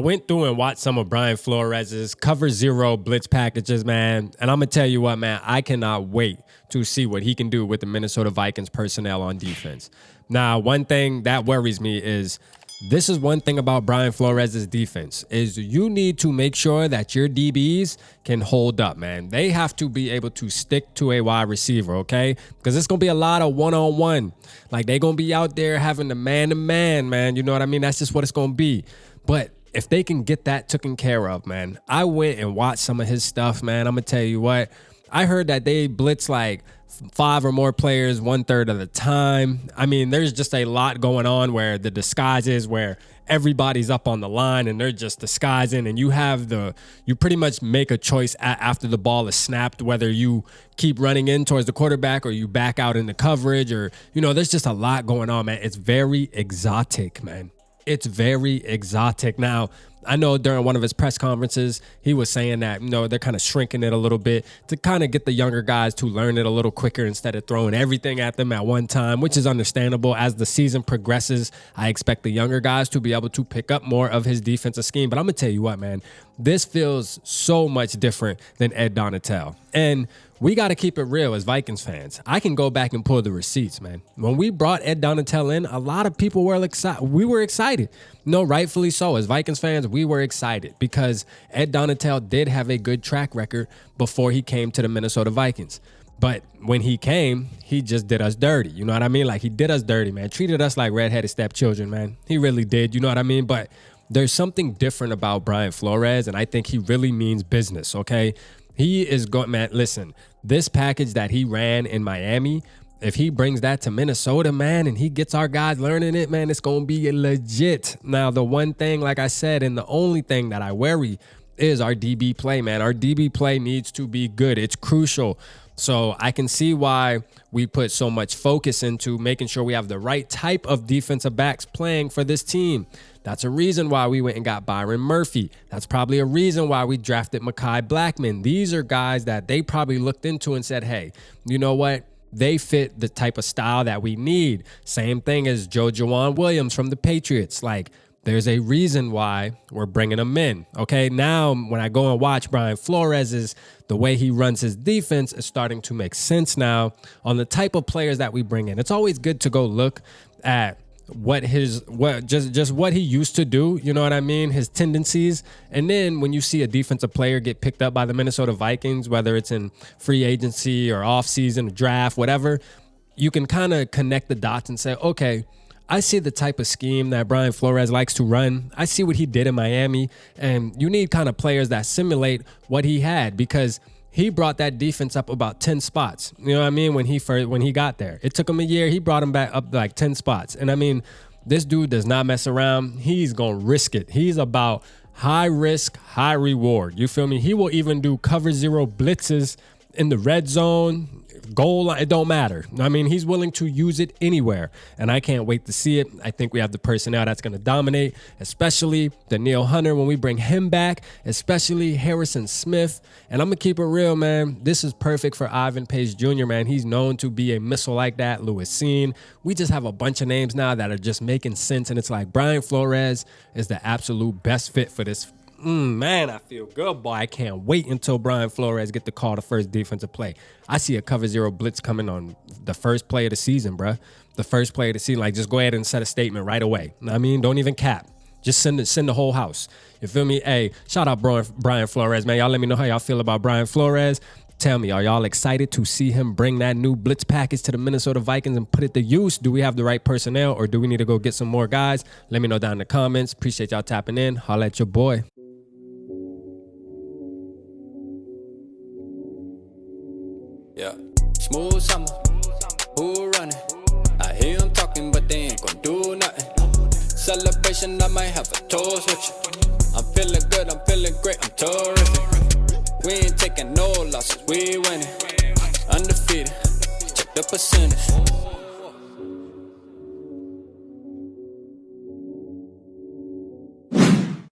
went through and watched some of Brian Flores' cover zero blitz packages, man. And I'm going to tell you what, man, I cannot wait to see what he can do with the Minnesota Vikings personnel on defense. Now, one thing that worries me is this is one thing about Brian Flores' defense is you need to make sure that your DBs can hold up, man. They have to be able to stick to a wide receiver, okay? Because it's going to be a lot of one-on-one. Like, they're going to be out there having the man-to-man, man. You know what I mean? That's just what it's going to be. But if they can get that taken care of, man, I went and watched some of his stuff, man. I'm going to tell you what. I heard that they blitz like 5 or more players 1/3 of the time. I mean, there's just a lot going on where the disguises, where everybody's up on the line and they're just disguising, and you pretty much make a choice after the ball is snapped, whether you keep running in towards the quarterback or you back out into coverage, or, there's just a lot going on, man. It's very exotic, man. It's very exotic. Now, I know during one of his press conferences, he was saying that, they're kind of shrinking it a little bit to kind of get the younger guys to learn it a little quicker instead of throwing everything at them at one time, which is understandable. As the season progresses, I expect the younger guys to be able to pick up more of his defensive scheme. But I'm going to tell you what, man, this feels so much different than Ed Donatel. And we got to keep it real as Vikings fans. I can go back and pull the receipts, man. When we brought Ed Donatel in, a lot of people were excited. We were excited. Rightfully so. As Vikings fans, we were excited because Ed Donatel did have a good track record before he came to the Minnesota Vikings. But when he came, he just did us dirty. You know what I mean? Like, he did us dirty, man. Treated us like redheaded stepchildren, man. He really did. You know what I mean? But there's something different about Brian Flores, and I think he really means business, okay? He is going, man, listen, this package that he ran in Miami, if he brings that to Minnesota, man, and he gets our guys learning it, man, it's going to be legit. Now, the one thing, like I said, and the only thing that I worry is our DB play, man. Our DB play needs to be good. It's crucial. So I can see why we put so much focus into making sure we have the right type of defensive backs playing for this team. That's a reason why we went and got Byron Murphy. That's probably a reason why we drafted Mekhi Blackman. These are guys that they probably looked into and said, hey, you know what? They fit the type of style that we need. Same thing as Juwan Williams from the Patriots. Like, there's a reason why we're bringing them in. Okay, now when I go and watch Brian Flores, the way he runs his defense is starting to make sense now on the type of players that we bring in. It's always good to go look at what he used to do, you know what I mean, his tendencies. And then when you see a defensive player get picked up by the Minnesota Vikings, whether it's in free agency or offseason, draft, whatever, you can kind of connect the dots and say, okay, I see the type of scheme that Brian Flores likes to run. I see what he did in Miami, and you need kind of players that simulate what he had, because he brought that defense up about 10 spots. You know what I mean? When he got there, it took him a year. He brought him back up like 10 spots. And I mean, this dude does not mess around. He's going to risk it. He's about high risk, high reward. You feel me? He will even do cover zero blitzes in the red zone, goal line, it don't matter. I mean, he's willing to use it anywhere, and I can't wait to see it. I think we have the personnel that's going to dominate, especially Danielle Hunter when we bring him back, especially Harrison Smith. And I'm going to keep it real, man. This is perfect for Ivan Pace Jr., man. He's known to be a missile like that. Louis Seen. We just have a bunch of names now that are just making sense, and it's like Brian Flores is the absolute best fit for this. Man, I feel good, boy. I can't wait until Brian Flores get to call the first defensive play. I see a cover zero blitz coming on the first play of the season, bruh. The first play of the season. Like, just go ahead and set a statement right away. I mean, don't even cap. Just send the whole house. You feel me? Hey, shout out Brian Flores, man. Y'all let me know how y'all feel about Brian Flores. Tell me, are y'all excited to see him bring that new blitz package to the Minnesota Vikings and put it to use? Do we have the right personnel, or do we need to go get some more guys? Let me know down in the comments. Appreciate y'all tapping in. Holla at your boy. Yeah, smooth summer, who running? I hear them talking, but they ain't gon' do nothing. Celebration, I might have a toast with you. I'm feeling good, I'm feeling great, I'm terrific. We ain't taking no losses, we winning. Undefeated, check the percentage.